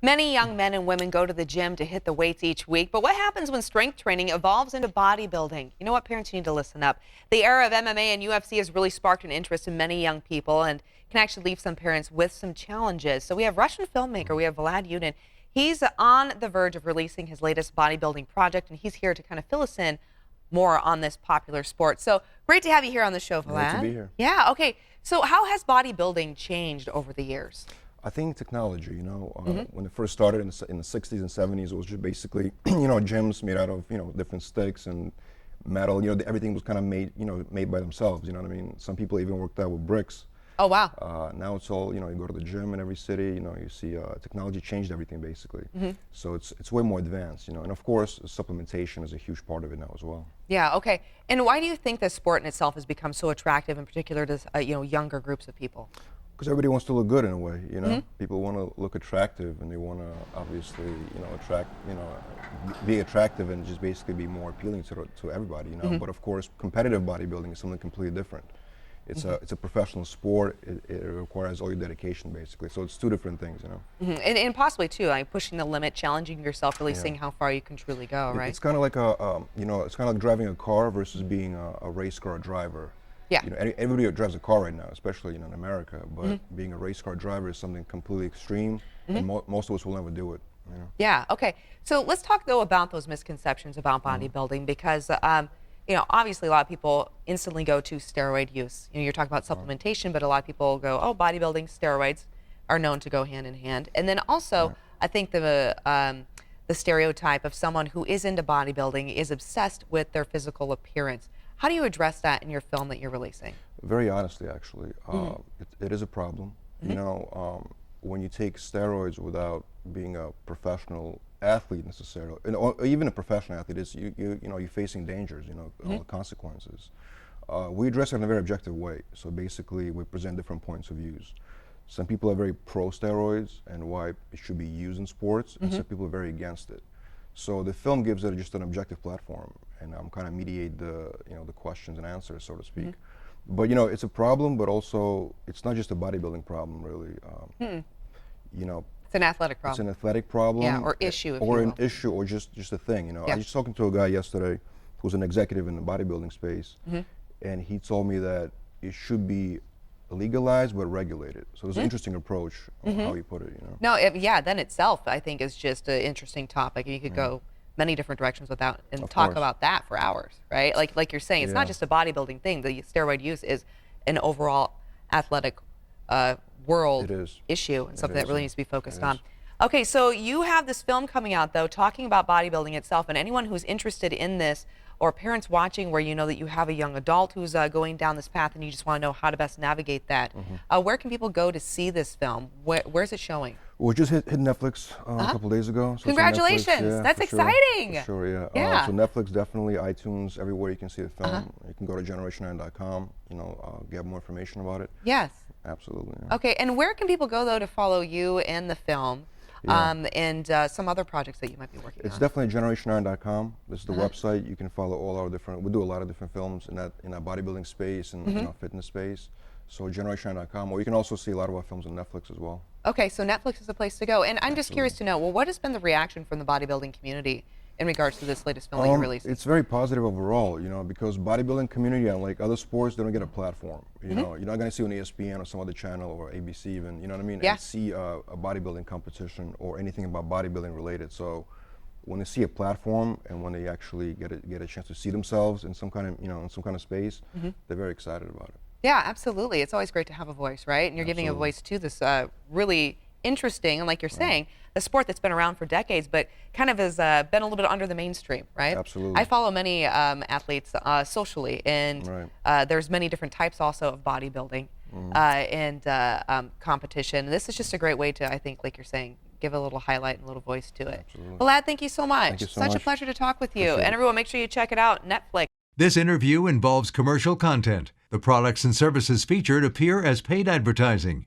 Many young men and women go to the gym to hit the weights each week, but what happens when strength training evolves into bodybuilding? You know what, parents, you need to listen up. The era of MMA and UFC has really sparked an interest in many young people and can actually leave some parents with some challenges. So we have Russian filmmaker, we have Vlad Tudin. He's on the verge of releasing his latest bodybuilding project, and he's here to kind of fill us in more on this popular sport. So great to have you here on the show, Vlad. Great to be here. Yeah, okay. So how has bodybuilding changed over the years? I think technology, when it first started in the 60s and 70s, it was just basically, gyms made out of, different sticks and metal, everything was kind of made by themselves, you know what I mean? Some people even worked out with bricks. Oh, wow. Now it's all, you go to the gym in every city, you see technology changed everything basically. So it's way more advanced, and of course, supplementation is a huge part of it now as well. Yeah, okay. And why do you think the sport in itself has become so attractive, in particular to, younger groups of people? Because everybody wants to look good in a way, People want to look attractive, and they want to obviously, be attractive and just basically be more appealing to everybody, But of course, competitive bodybuilding is something completely different. It's a professional sport. It requires all your dedication, basically. So it's two different things, And possibly too, like pushing the limit, challenging yourself, really seeing how far you can truly go, right? It's kind of like it's kind of like driving a car versus being a race car driver. Yeah. Everybody drives a car right now, especially in America. But being a race car driver is something completely extreme, and most of us will never do it. Yeah. Okay. So let's talk though about those misconceptions about bodybuilding, because obviously a lot of people instantly go to steroid use. You're talking about supplementation, but a lot of people go, oh, bodybuilding, steroids are known to go hand in hand. And then also, I think the stereotype of someone who is into bodybuilding is obsessed with their physical appearance. How do you address that in your film that you're releasing? Very honestly, actually, it is a problem. When you take steroids without being a professional athlete necessarily, or even a professional athlete, you're facing dangers, all the consequences. We address it in a very objective way. So basically, we present different points of views. Some people are very pro steroids and why it should be used in sports, and some people are very against it. So the film gives it just an objective platform, and kind of mediate the questions and answers, so to speak. But it's a problem, but also it's not just a bodybuilding problem, really. It's an athletic problem. It's an athletic problem. Yeah, or issue, if or you an will. issue, or just a thing. Yeah. I was just talking to a guy yesterday who's an executive in the bodybuilding space, and he told me that it should be legalized but regulated. So there's an interesting approach on how you put it. No, then itself, I think, is just an interesting topic. You could go many different directions without and talk about that for hours, right? Like you're saying, it's not just a bodybuilding thing. The steroid use is an overall athletic world issue, and something that really needs to be focused on. Okay, so you have this film coming out, though, talking about bodybuilding itself, and anyone who's interested in this, or parents watching where you know that you have a young adult who's going down this path and you just want to know how to best navigate that, where can people go to see this film? Where's it showing? Well, it just hit Netflix a couple days ago. So congratulations! That's exciting. For sure, yeah. So Netflix, definitely, iTunes, everywhere you can see the film. You can go to generation9.com, get more information about it. Yes. Absolutely. Okay, and where can people go, though, to follow you and the film, and some other projects that you might be working on? It's definitely generation9.com. This is the website. You can follow all our we do a lot of different films in that bodybuilding space and fitness space. So generation9.com, or you can also see a lot of our films on Netflix as well. Okay, so Netflix is the place to go. And I'm just curious to know, well, what has been the reaction from the bodybuilding community in regards to this latest film that you're releasing? It's very positive overall, because bodybuilding community, unlike other sports, they don't get a platform. You're not going to see on ESPN or some other channel or ABC even, you know what I mean? Yeah. And see a bodybuilding competition or anything about bodybuilding related. So when they see a platform and when they actually get a chance to see themselves in some kind of, in some kind of space, they're very excited about it. Yeah, absolutely. It's always great to have a voice, right? And you're giving a voice to this really interesting, and like you're saying, a sport that's been around for decades, but kind of has been a little bit under the mainstream, right? Absolutely. I follow many athletes socially, and there's many different types also of bodybuilding and competition. This is just a great way to, I think, like you're saying, give a little highlight and a little voice to it. Absolutely. Vlad, thank you so much. Thank you so Such much. a pleasure to talk with you. Appreciate And everyone, make sure you check it out, Netflix. This interview involves commercial content. The products and services featured appear as paid advertising.